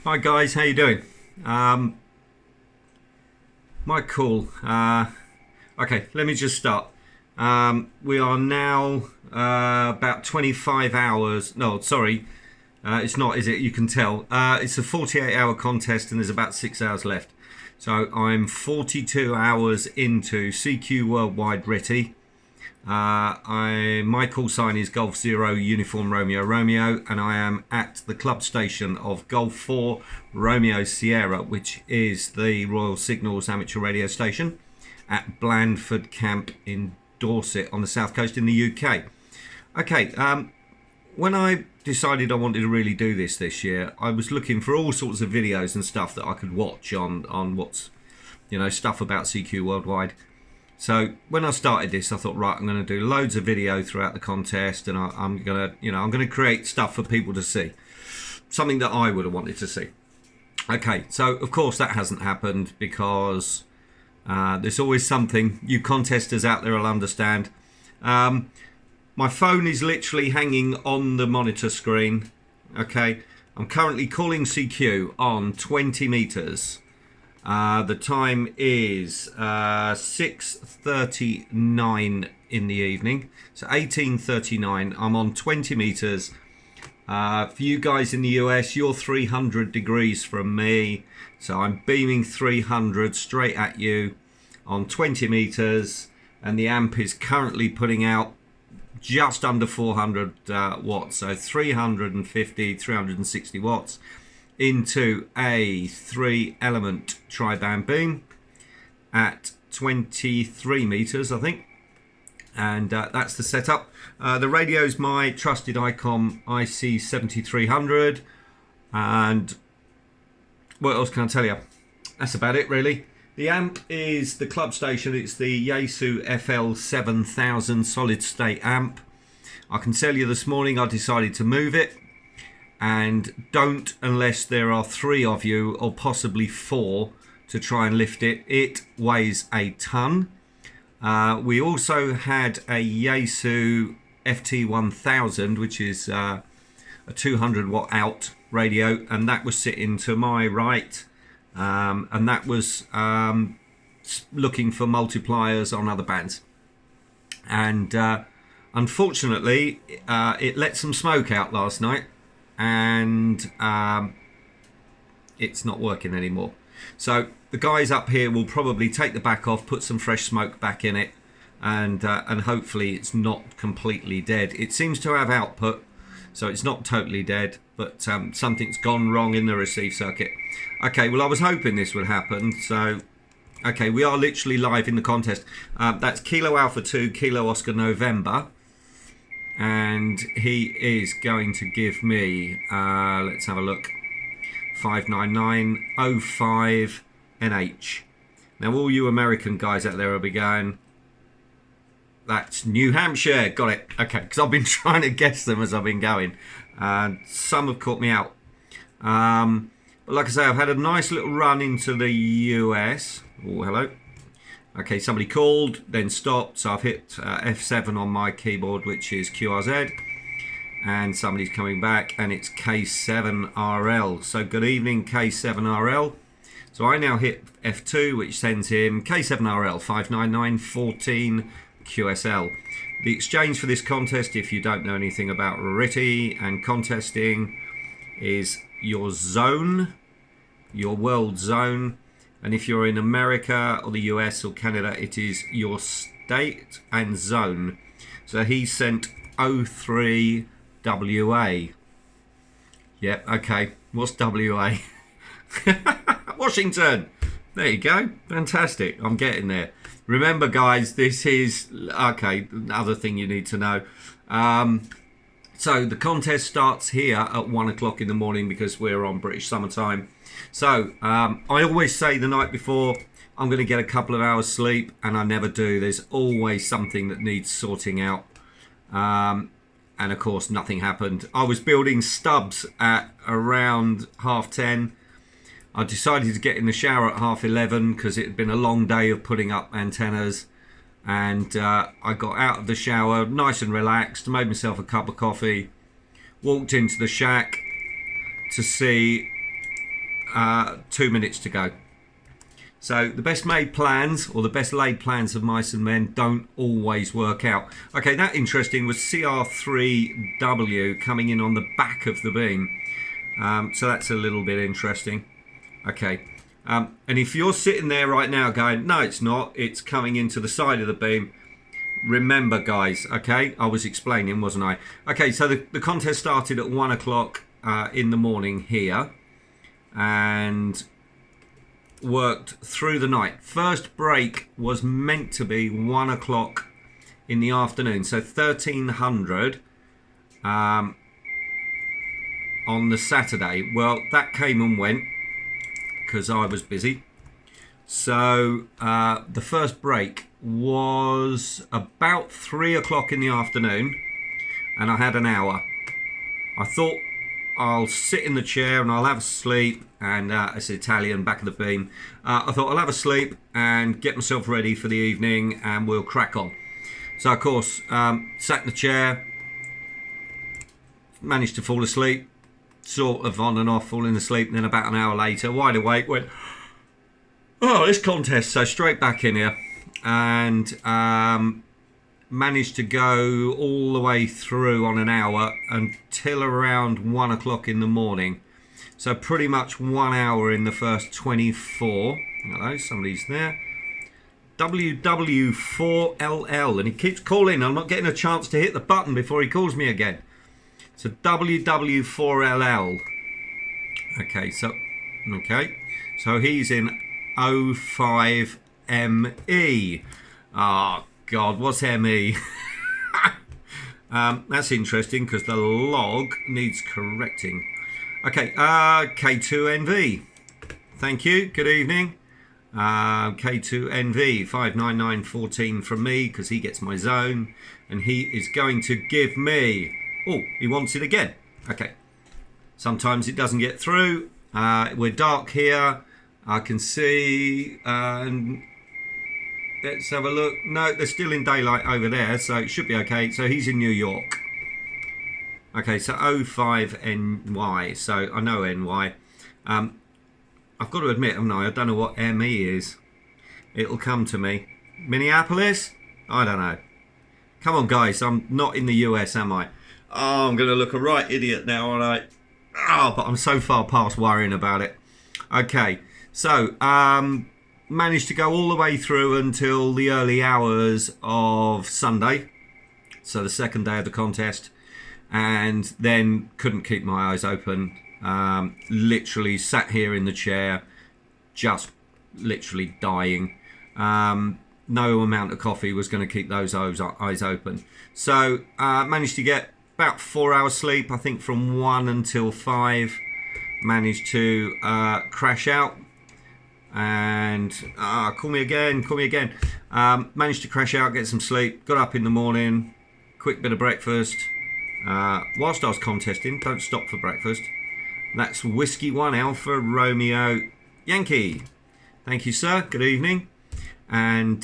Hi guys, how you doing? My call. Okay, let me just start. We are now about 25 hours. No, sorry, it's not, is it? You can tell. It's a 48-hour contest, and there's about 6 hours left. So I'm 42 hours into CQ Worldwide RTTY. My call sign is Golf Zero Uniform Romeo Romeo, and I am at the club station of Golf 4 Romeo Sierra, which is the Royal Signals amateur radio station at Blandford Camp in Dorset on the south coast in the UK. Okay, when I decided I wanted to really do this year, I was looking for all sorts of videos and stuff that I could watch on what's, stuff about CQ Worldwide. So when I started this, I thought, right, I'm going to do loads of video throughout the contest, and I'm going to create stuff for people to see, something that I would have wanted to see. Okay, so of course that hasn't happened because there's always something. You contesters out there will understand. My phone is literally hanging on the monitor screen. Okay, I'm currently calling CQ on 20 meters. The time is 6:39 in the evening, so 18:39. I'm on 20 meters. For you guys in the US, you're 300 degrees from me, so I'm beaming 300 straight at you on 20 meters, and the amp is currently putting out just under 400 watts, so 350, 360 watts. Into a 3-element tri-band beam at 23 meters, I think, and that's the setup. The radio is my trusted ICOM IC7300, and what else can I tell you? That's about it, really. The amp is the club station. It's the Yaesu FL7000 solid state amp. I can tell you this morning I decided to move it. And don't unless there are 3 of you or possibly 4 to try and lift it. It weighs a ton. We also had a Yaesu FT1000, which is a 200 watt out radio, and that was sitting to my right, and that was looking for multipliers on other bands. And unfortunately, it let some smoke out last night, and it's not working anymore. So the guys up here will probably take the back off, put some fresh smoke back in it, and hopefully it's not completely dead. It seems to have output, so it's not totally dead, but something's gone wrong in the receive circuit. Okay, well, I was hoping this would happen. So okay, we are literally live in the contest. That's Kilo Alpha 2 Kilo Oscar November, and he is going to give me, let's have a look, 59905 NH. Now all you American guys out there will be going, that's New Hampshire, got it. Okay, because I've been trying to guess them as I've been going, and some have caught me out. But like I say, I've had a nice little run into the US. Oh, hello. Okay, somebody called, then stopped, so I've hit F7 on my keyboard, which is QRZ, and somebody's coming back, and it's K7RL. So good evening, K7RL. So I now hit F2, which sends him K7RL 59914 QSL. The exchange for this contest, if you don't know anything about RTTY and contesting, is your zone, your world zone. And if you're in America or the US or Canada, it is your state and zone. So he sent 03 WA. Yep, okay. What's WA? Washington. There you go. Fantastic. I'm getting there. Remember, guys, this is... Okay, another thing you need to know. So the contest starts here at 1 o'clock in the morning because we're on British summertime. So I always say the night before I'm going to get a couple of hours sleep, and I never do. There's always something that needs sorting out, and of course nothing happened. I was building stubs at around 10:30. I decided to get in the shower at 11:30 because it had been a long day of putting up antennas, and I got out of the shower nice and relaxed, made myself a cup of coffee, walked into the shack to see 2 minutes to go. So the best made plans or the best laid plans of mice and men don't always work out. Okay, that interesting was CR3W coming in on the back of the beam. So that's a little bit interesting. Okay, and if you're sitting there right now going, no, it's not, it's coming into the side of the beam, remember, guys, okay, I was explaining, wasn't I? Okay, so the contest started at 1 o'clock in the morning here and worked through the night. First break was meant to be 1 o'clock in the afternoon, so 1300 on the Saturday. Well, that came and went because I was busy. So the first break was about 3 o'clock in the afternoon and I had an hour. I thought I'll sit in the chair and I'll have a sleep, and it's Italian, back of the beam. I thought I'll have a sleep and get myself ready for the evening and we'll crack on. So of course, sat in the chair, managed to fall asleep, sort of on and off falling asleep, and then about an hour later, wide awake, went, oh, this contest, so straight back in here and managed to go all the way through on an hour until around 1 o'clock in the morning. So pretty much 1 hour in the first 24. Hello, somebody's there. WW4LL, and he keeps calling. I'm not getting a chance to hit the button before he calls me again. So WW4LL. Okay, so he's in 05ME. Oh God, what's ME? That's interesting because the log needs correcting. Okay, K2NV. Thank you. Good evening. K2NV 59914 from me because he gets my zone and he is going to give me. Oh, he wants it again. Okay. Sometimes it doesn't get through. We're dark here. I can see. Let's have a look. No, they're still in daylight over there, so it should be okay. So he's in New York. Okay, so 05NY. So I know NY. I've got to admit, haven't I? I don't know what ME is. It'll come to me. Minneapolis? I don't know. Come on, guys. I'm not in the US, am I? Oh, I'm going to look a right idiot now, aren't I? Oh, but I'm so far past worrying about it. Okay, so managed to go all the way through until the early hours of Sunday, so the second day of the contest, and then couldn't keep my eyes open. Literally sat here in the chair, just literally dying. No amount of coffee was going to keep those eyes open. So managed to get about 4 hours sleep, I think from 1 until 5. Managed to crash out and call me again. Managed to crash out, get some sleep, got up in the morning, quick bit of breakfast. Whilst I was contesting, don't stop for breakfast. That's Whiskey 1 Alpha Romeo Yankee. Thank you, sir. Good evening. And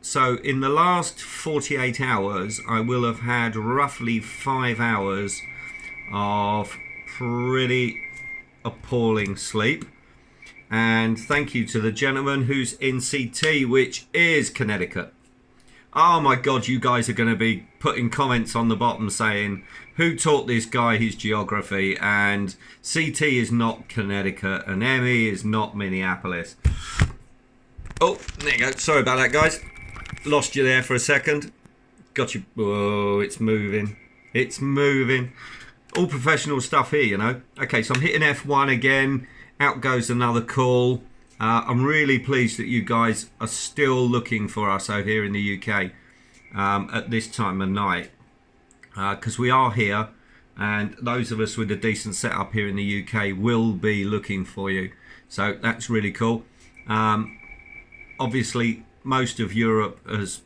so in the last 48 hours, I will have had roughly 5 hours of pretty appalling sleep. And thank you to the gentleman who's in CT, which is Connecticut. Oh my God, you guys are going to be putting comments on the bottom saying, who taught this guy his geography? And CT is not Connecticut and ME is not Minneapolis. Oh, there you go. Sorry about that, guys. Lost you there for a second. Got you. Oh, it's moving. It's moving. All professional stuff here, you know. Okay, so I'm hitting F1 again. Out goes another call. I'm really pleased that you guys are still looking for us out here in the UK at this time of night, because we are here, and those of us with a decent setup here in the UK will be looking for you. So that's really cool. Obviously, most of Europe is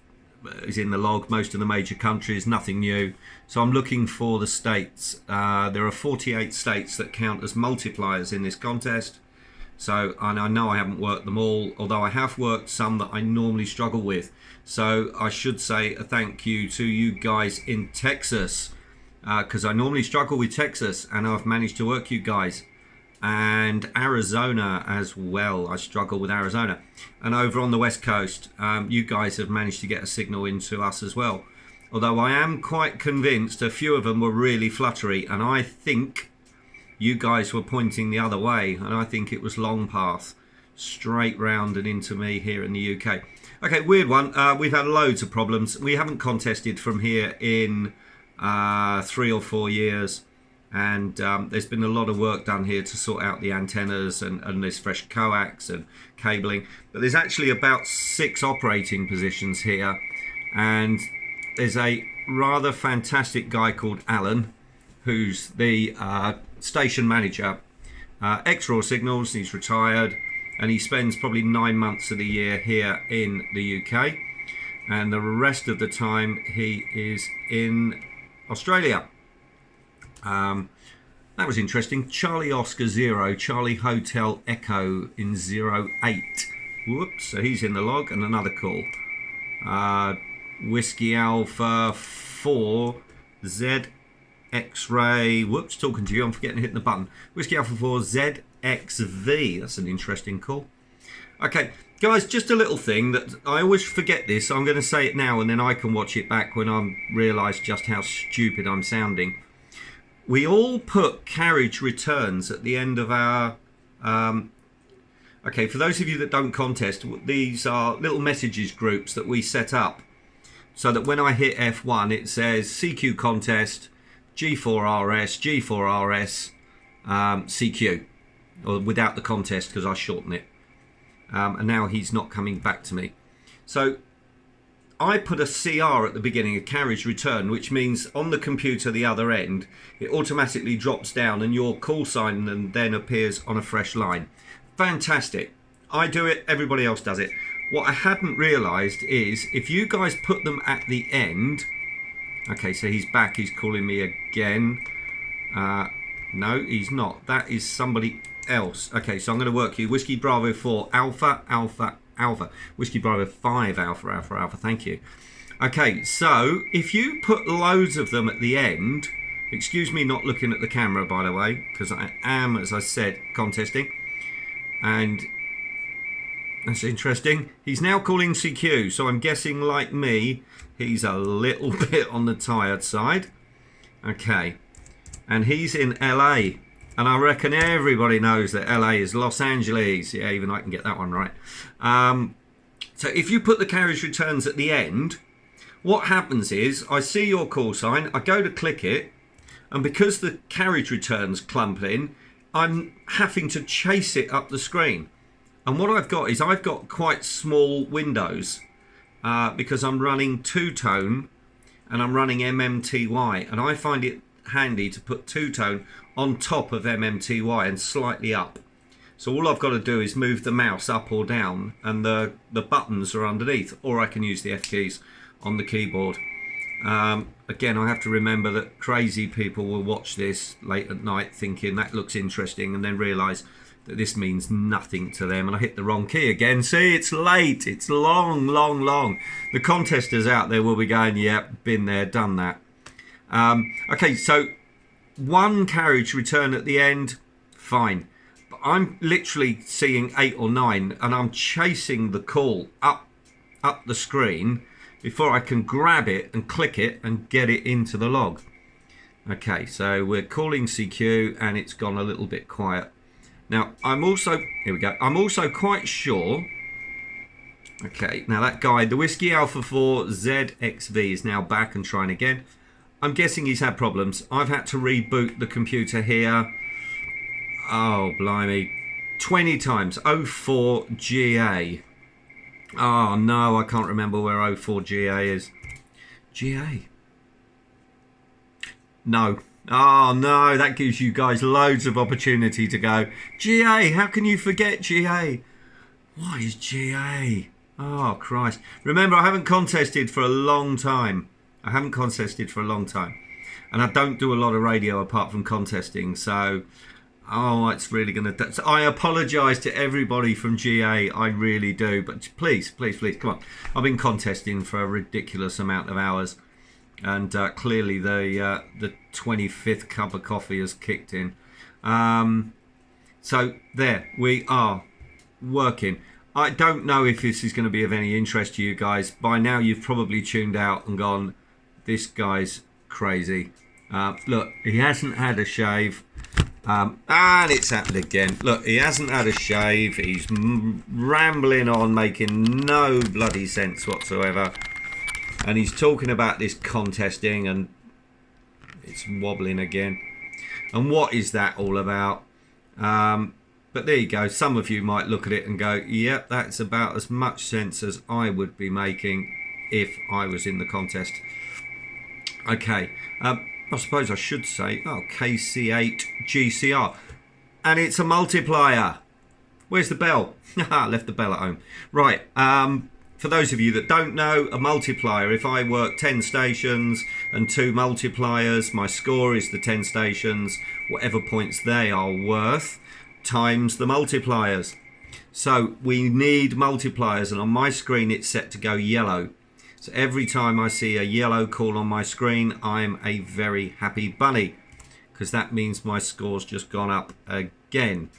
in the log, most of the major countries, nothing new. So I'm looking for the states. There are 48 states that count as multipliers in this contest. So, and I know I haven't worked them all, although I have worked some that I normally struggle with. So I should say a thank you to you guys in Texas, because I normally struggle with Texas, and I've managed to work you guys. and Arizona as well. I struggle with Arizona. And over on the west coast, you guys have managed to get a signal into us as well. Although I am quite convinced a few of them were really fluttery, and I think you guys were pointing the other way, and I think it was long path, straight round and into me here in the UK. Okay, weird one. We've had loads of problems. We haven't contested from here in 3 or 4 years. And there's been a lot of work done here to sort out the antennas and there's fresh coax and cabling. But there's actually about 6 operating positions here. And there's a rather fantastic guy called Alan, who's the station manager. Ex-Raw Signals, he's retired. And he spends probably 9 months of the year here in the UK. And the rest of the time he is in Australia. That was interesting. Charlie Oscar 0, Charlie Hotel Echo in 08. Whoops, so he's in the log, and another call. Whiskey Alpha 4, Z X-Ray. Whoops, talking to you, I'm forgetting to hit the button. Whiskey Alpha 4, ZXV. That's an interesting call. Okay, guys, just a little thing that I always forget this. I'm going to say it now, and then I can watch it back when I realise just how stupid I'm sounding. We all put carriage returns at the end of our... okay, for those of you that don't contest, these are little messages groups that we set up so that when I hit F1, it says CQ contest, G4RS, G4RS, CQ, or without the contest because I shorten it. And now he's not coming back to me. So I put a CR at the beginning, a carriage return, which means on the computer the other end, it automatically drops down and your call sign and then appears on a fresh line. Fantastic. I do it, everybody else does it. What I hadn't realised is if you guys put them at the end... Okay, so he's back, he's calling me again. No, he's not. That is somebody else. Okay, so I'm going to work you. Whiskey Bravo 4, Alpha, Alpha, Alpha. Whiskey Bravo 5, Alpha, Alpha, Alpha. Thank you. Okay, so if you put loads of them at the end... Excuse me not looking at the camera, by the way, because I am, as I said, contesting. And that's interesting. He's now calling CQ, so I'm guessing, like me, he's a little bit on the tired side. Okay. And he's in LA. And I reckon everybody knows that LA is Los Angeles. Yeah, even I can get that one right. So if you put the carriage returns at the end, what happens is I see your call sign, I go to click it, and because the carriage returns clump in, I'm having to chase it up the screen. And what I've got is I've got quite small windows because I'm running two-tone and I'm running MMTY, and I find it handy to put two-tone on top of MMTY and slightly up. So all I've got to do is move the mouse up or down and the buttons are underneath, or I can use the F keys on the keyboard. Again, I have to remember that crazy people will watch this late at night thinking that looks interesting and then realise that this means nothing to them, and I hit the wrong key again. See, it's late, it's long, long, long. The contesters out there will be going, yep, been there, done that. Okay, so one carriage return at the end, fine. But I'm literally seeing 8 or 9 and I'm chasing the call up the screen before I can grab it and click it and get it into the log. Okay, so we're calling CQ and it's gone a little bit quiet. Now, here we go. I'm also quite sure... Okay, now that guy, the Whiskey Alpha 4 ZXV is now back and trying again. I'm guessing he's had problems. I've had to reboot the computer here. Oh, blimey. 20 times. 04GA. Oh, no, I can't remember where 04GA is. GA? No. Oh, no, that gives you guys loads of opportunity to go, GA, how can you forget GA? What is GA? Oh, Christ. Remember, I haven't contested for a long time. And I don't do a lot of radio apart from contesting. So, oh, it's really going to... I apologise to everybody from GA. I really do. But please, please, please, come on. I've been contesting for a ridiculous amount of hours. And clearly the 25th cup of coffee has kicked in. So there we are working. I don't know if this is going to be of any interest to you guys. By now you've probably tuned out and gone, this guy's crazy. Look, he hasn't had a shave. And it's happened again. Look, he hasn't had a shave. He's rambling on, making no bloody sense whatsoever. And he's talking about this contesting, and it's wobbling again. And what is that all about? But there you go. Some of you might look at it and go, yep, that's about as much sense as I would be making if I was in the contest. Okay. I suppose I should say, KC8 GCR. And it's a multiplier. Where's the bell? I left the bell at home. Right. For those of you that don't know, a multiplier, if I work 10 stations and 2 multipliers, my score is the 10 stations, whatever points they are worth, times the multipliers. So we need multipliers, and on my screen it's set to go yellow. So every time I see a yellow call on my screen, I'm a very happy bunny, because that means my score's just gone up again.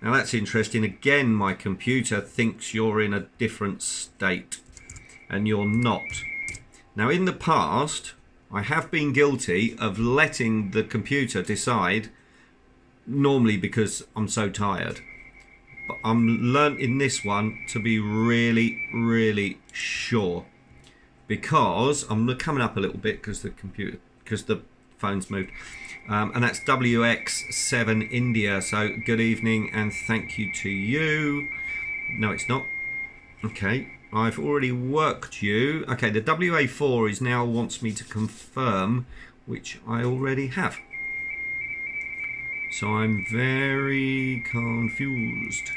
Now that's interesting. Again, my computer thinks you're in a different state, and you're not. Now in the past, I have been guilty of letting the computer decide, normally because I'm so tired. But I'm learnt in this one to be really, really sure. Because I'm coming up a little bit because the phone's moved, and that's WX7 India. So good evening and thank you to you. No, it's not. Okay, I've already worked you. Okay, the WA4 is now wants me to confirm, which I already have. So I'm very confused.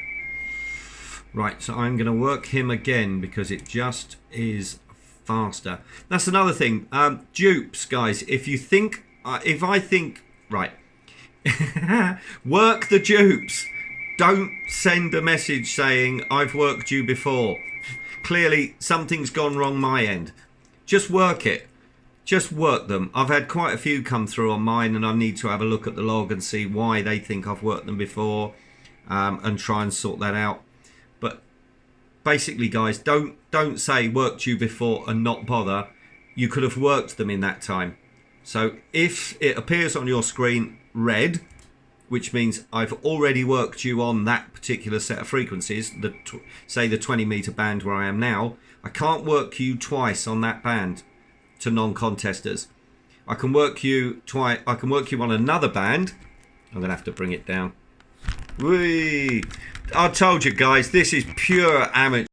Right, so I'm going to work him again because it just is faster. That's another thing. Dupes, guys. If you think, if I think, right, work the dupes. Don't send a message saying I've worked you before. Clearly, something's gone wrong my end. Just work it. Just work them. I've had quite a few come through on mine, and I need to have a look at the log and see why they think I've worked them before, and try and sort that out. But basically, guys, don't say worked you before and not bother. You could have worked them in that time. So if it appears on your screen red, which means I've already worked you on that particular set of frequencies, say the 20 meter band where I am now, I can't work you twice on that band to non-contesters. I can work you twice. I can work you on another band. I'm gonna have to bring it down. Whee! I told you guys, this is pure amateur.